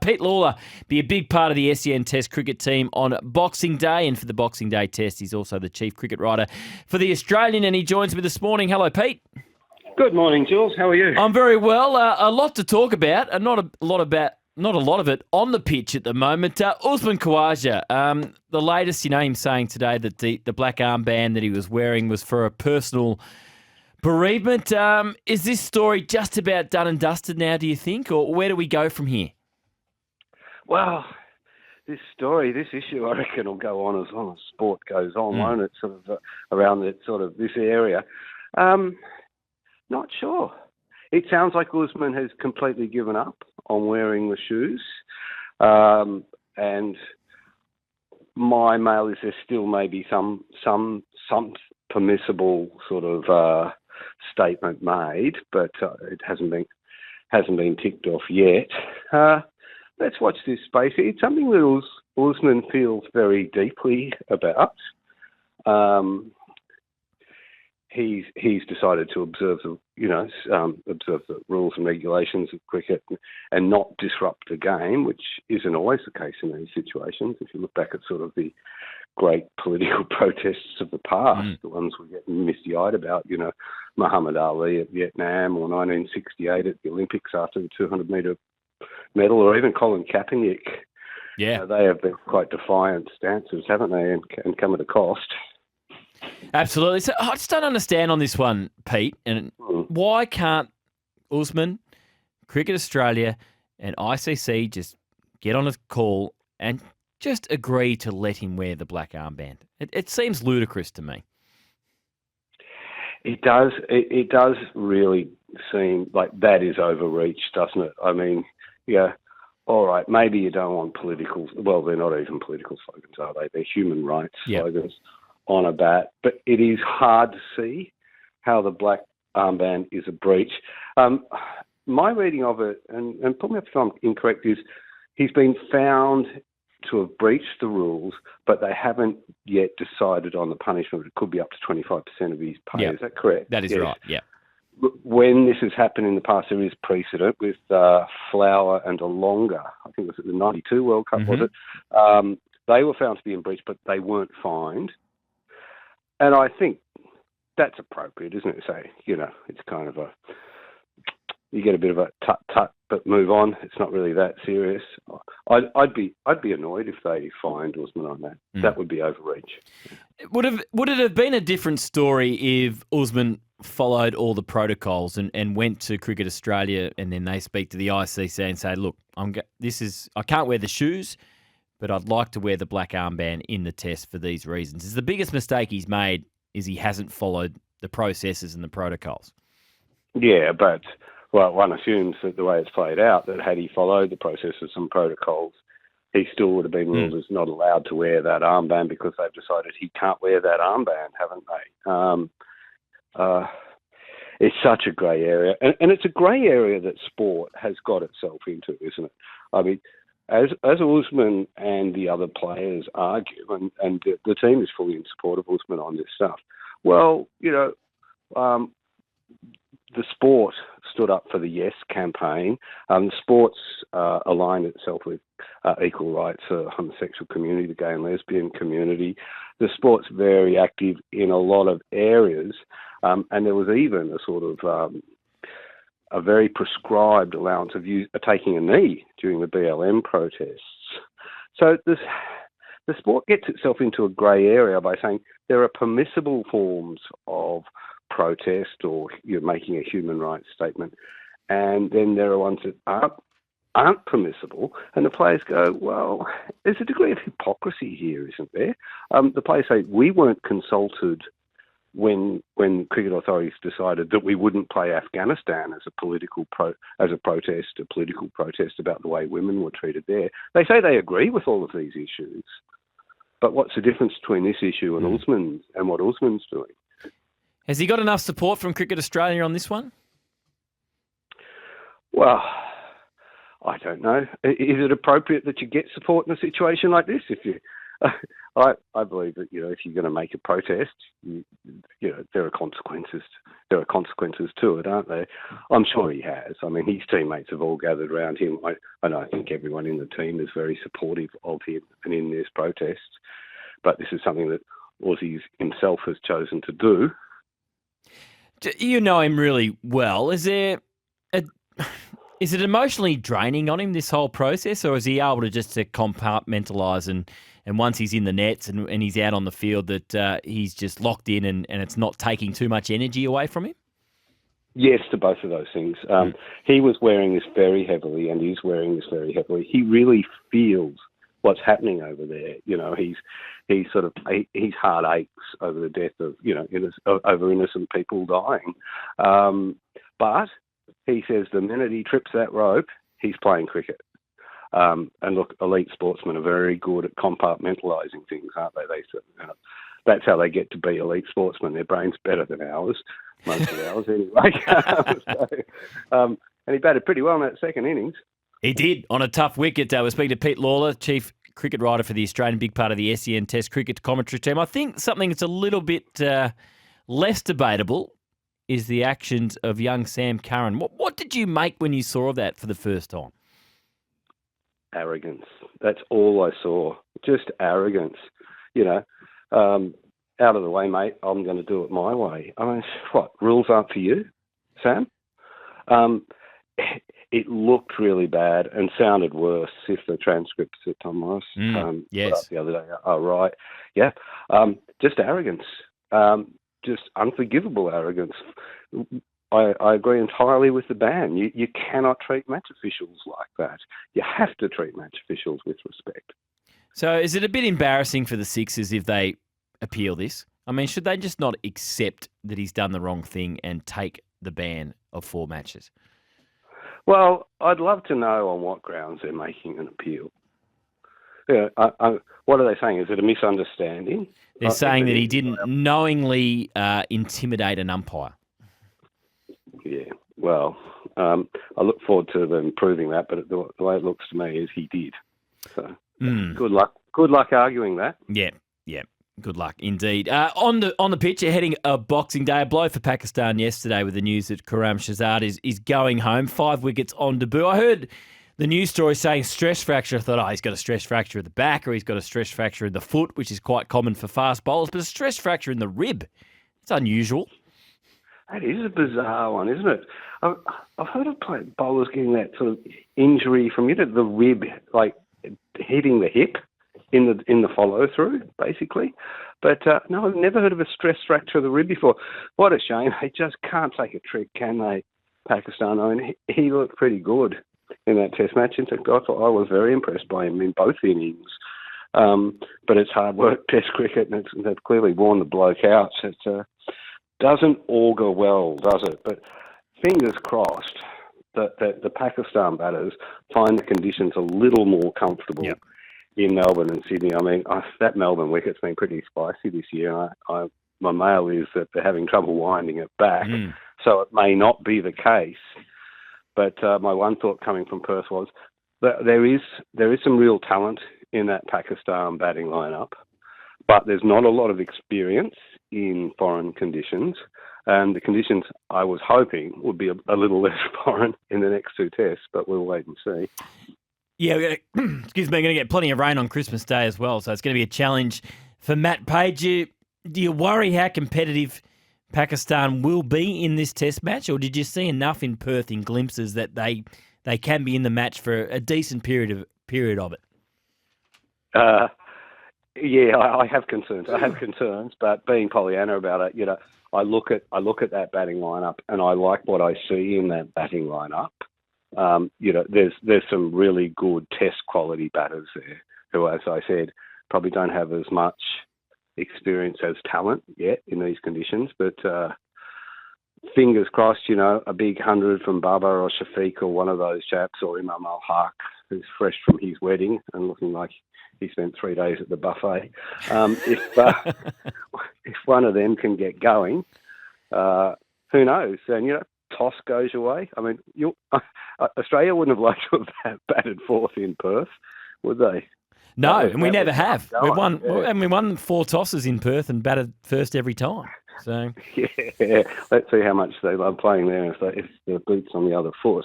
Pete Lalor be a big part of the SEN Test cricket team on Boxing Day, and for the Boxing Day Test, he's also the chief cricket writer for The Australian, and he joins me this morning. Hello, Pete. Good morning, Jules. How are you? I'm very well. A lot to talk about, and not a lot of it on the pitch at the moment. Usman Khawaja, the latest, him saying today that the black armband that he was wearing was for a personal bereavement. Is this story just about done and dusted now, do you think, or where do we go from here? Well, this issue, I reckon, will go on as long as sport goes on, won't it? Sort of around this area. Not sure. It sounds like Usman has completely given up on wearing the shoes, and my mail is there still maybe some permissible sort of statement made, but it hasn't been ticked off yet. Let's watch this space. It's something that Usman feels very deeply about. He's decided to observe the rules and regulations of cricket and not disrupt the game, which isn't always the case in these situations. If you look back at sort of the great political protests of the past, the ones we get misty-eyed about, Muhammad Ali at Vietnam, or 1968 at the Olympics after the 200-metre medal, or even Colin Kaepernick. Yeah, they have been quite defiant stances, haven't they, and come at a cost. Absolutely. So I just don't understand on this one, Pete, and why can't Usman, Cricket Australia and ICC just get on a call and just agree to let him wear the black armband? It seems ludicrous to me. It does. It does really seem like that is overreach, doesn't it? I mean, yeah, all right, maybe you don't want political... Well, they're not even political slogans, are they? They're human rights slogans on a bat. But it is hard to see how the black armband is a breach. My reading of it, and put me up if I'm incorrect, is he's been found to have breached the rules, but they haven't yet decided on the punishment. It could be up to 25% of his pay. Is that correct? That is right, yeah. When this has happened in the past, there is precedent with Flower and Alonga. I think it was at the 92 World Cup, was it? They were found to be in breach, but they weren't fined. And I think that's appropriate, isn't it? So, it's kind of you get a bit of a tut-tut, but move on. It's not really that serious. I'd be annoyed if they fined Usman on that. That would be overreach. Would it have been a different story if Usman followed all the protocols and went to Cricket Australia, and then they speak to the ICC and say, look, I can't wear the shoes, but I'd like to wear the black armband in the test for these reasons? Is the biggest mistake he's made is he hasn't followed the processes and the protocols. Yeah, but one assumes that the way it's played out, that had he followed the processes and protocols, he still would have been ruled as not allowed to wear that armband because they've decided he can't wear that armband, haven't they? It's such a grey area. And it's a grey area that sport has got itself into, isn't it? I mean, as Usman and the other players argue, and the team is fully in support of Usman on this stuff, well, the sport stood up for the Yes campaign. The sports aligned itself with equal rights for the homosexual community, the gay and lesbian community. The sport's very active in a lot of areas, and there was even a sort of a very prescribed allowance of taking a knee during the BLM protests. So the sport gets itself into a grey area by saying there are permissible forms of protest, or you're making a human rights statement, and then there are ones that aren't permissible, and the players go, well, there's a degree of hypocrisy here, isn't there? The players say, we weren't consulted when cricket authorities decided that we wouldn't play Afghanistan as a political protest about the way women were treated there. They say they agree with all of these issues, but what's the difference between this issue and Usman's and what Usman's doing? Has he got enough support from Cricket Australia on this one? Well, I don't know. Is it appropriate that you get support in a situation like this? If you I believe that if you're going to make a protest, there are consequences. There are consequences to it, aren't there? I'm sure he has. I mean, his teammates have all gathered around him, and I think everyone in the team is very supportive of him and in this protest. But this is something that Aussie himself has chosen to do. You know him really well. Is it emotionally draining on him, this whole process, or is he able to just to compartmentalise and once he's in the nets and he's out on the field that he's just locked in and it's not taking too much energy away from him? Yes, to both of those things. He was wearing this very heavily and is wearing this very heavily. He really feels what's happening over there. His heart aches over the death of, over innocent people dying. But he says the minute he trips that rope, he's playing cricket. And look, elite sportsmen are very good at compartmentalising things, aren't they? That's how they get to be elite sportsmen. Their brain's better than ours, most of ours anyway. And he batted pretty well in that second innings. He did, on a tough wicket. We're speaking to Pete Lalor, Chief Cricket Writer for the Australian, big part of the SEN Test Cricket commentary team. I think something that's a little bit less debatable is the actions of young Sam Curran. What did you make when you saw that for the first time? Arrogance. That's all I saw. Just arrogance. Out of the way, mate. I'm going to do it my way. I mean, what, rules aren't for you, Sam? It looked really bad and sounded worse if the transcripts that Tom Morris put up the other day are right. Yeah. Just arrogance. Just unforgivable arrogance. I agree entirely with the ban. You cannot treat match officials like that. You have to treat match officials with respect. So is it a bit embarrassing for the Sixers if they appeal this? I mean, should they just not accept that he's done the wrong thing and take the ban of 4 matches? Well, I'd love to know on what grounds they're making an appeal. What are they saying? Is it a misunderstanding? They're saying that he didn't knowingly intimidate an umpire. Yeah, well, I look forward to them proving that, but the way it looks to me is he did. So good luck. Good luck arguing that. Yeah. Good luck indeed. On the pitch, heading a Boxing Day, a blow for Pakistan yesterday with the news that Karam Shahzad is going home. 5 wickets on debut. I heard the news story saying stress fracture. I thought, he's got a stress fracture at the back or he's got a stress fracture in the foot, which is quite common for fast bowlers, but a stress fracture in the rib. It's unusual. That is a bizarre one, isn't it? I've heard of bowlers getting that sort of injury from the rib, like hitting the hip in the follow through, basically. But no, I've never heard of a stress fracture of the rib before. What a shame! They just can't take a trick, can they? Pakistan. I mean, he looked pretty good in that Test match. In fact, I was very impressed by him in both innings. But it's hard work, Test cricket, and they've clearly worn the bloke out. It doesn't augur well, does it? But fingers crossed that the Pakistan batters find the conditions a little more comfortable in Melbourne and Sydney. I mean, that Melbourne wicket's been pretty spicy this year. My mail is that they're having trouble winding it back, so it may not be the case. But my one thought coming from Perth was that there is some real talent in that Pakistan batting lineup, but there's not a lot of experience in foreign conditions. And the conditions I was hoping would be a little less foreign in the next 2 tests, but we'll wait and see. Yeah, we're going to get plenty of rain on Christmas Day as well, so it's going to be a challenge for Matt Page. Do you worry how competitive Pakistan will be in this Test match, or did you see enough in Perth in glimpses that they can be in the match for a decent period of it? Yeah, I have concerns. But being Pollyanna about it, I look at that batting lineup and I like what I see in that batting lineup. There's some really good Test quality batters there who, as I said, probably don't have as much experience as talent yet in these conditions. But fingers crossed, a big 100 from Baba or Shafiq or one of those chaps, or Imam Al-Haq, who's fresh from his wedding and looking like he spent 3 days at the buffet. If one of them can get going, who knows? And, toss goes your way. I mean, Australia wouldn't have liked to have batted 4th in Perth, would they? No, and we that never was have. going, We've won, yeah. and we won 4 tosses in Perth and batted first every time. So Yeah, let's see how much they love playing there if the boot's on the other foot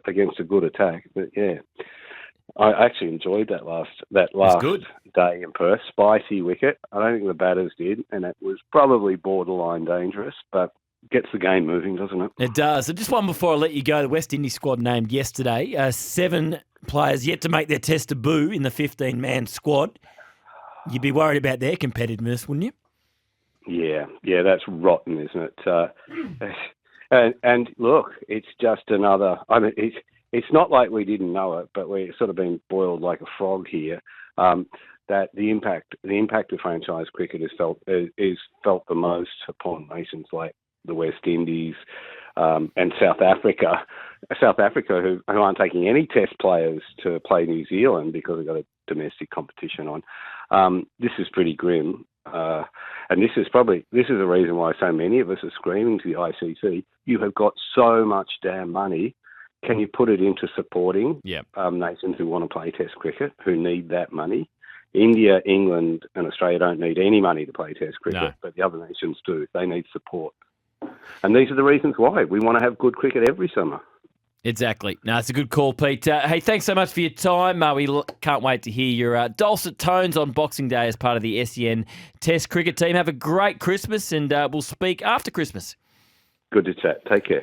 against a good attack. But yeah, I actually enjoyed that last good. day in Perth. Spicy wicket. I don't think the batters did, and it was probably borderline dangerous, but gets the game moving, doesn't it? It does. And just one before I let you go, the West Indies squad named yesterday. 7 players yet to make their test debut in the 15-man squad. You'd be worried about their competitiveness, wouldn't you? Yeah, that's rotten, isn't it? And look, it's just another. I mean, it's not like we didn't know it, but we're sort of being boiled like a frog here. That the impact of franchise cricket is felt the most upon nations like the West Indies and South Africa. South Africa, who aren't taking any Test players to play New Zealand because they've got a domestic competition on. This is pretty grim. And this is the reason why so many of us are screaming to the ICC. You have got so much damn money. Can you put it into supporting nations who want to play Test cricket, who need that money? India, England, and Australia don't need any money to play Test cricket, but the other nations do. They need support. And these are the reasons why. We want to have good cricket every summer. Exactly. No, it's a good call, Pete. Hey, thanks so much for your time. We can't wait to hear your dulcet tones on Boxing Day as part of the SEN Test cricket team. Have a great Christmas, and we'll speak after Christmas. Good to chat. Take care.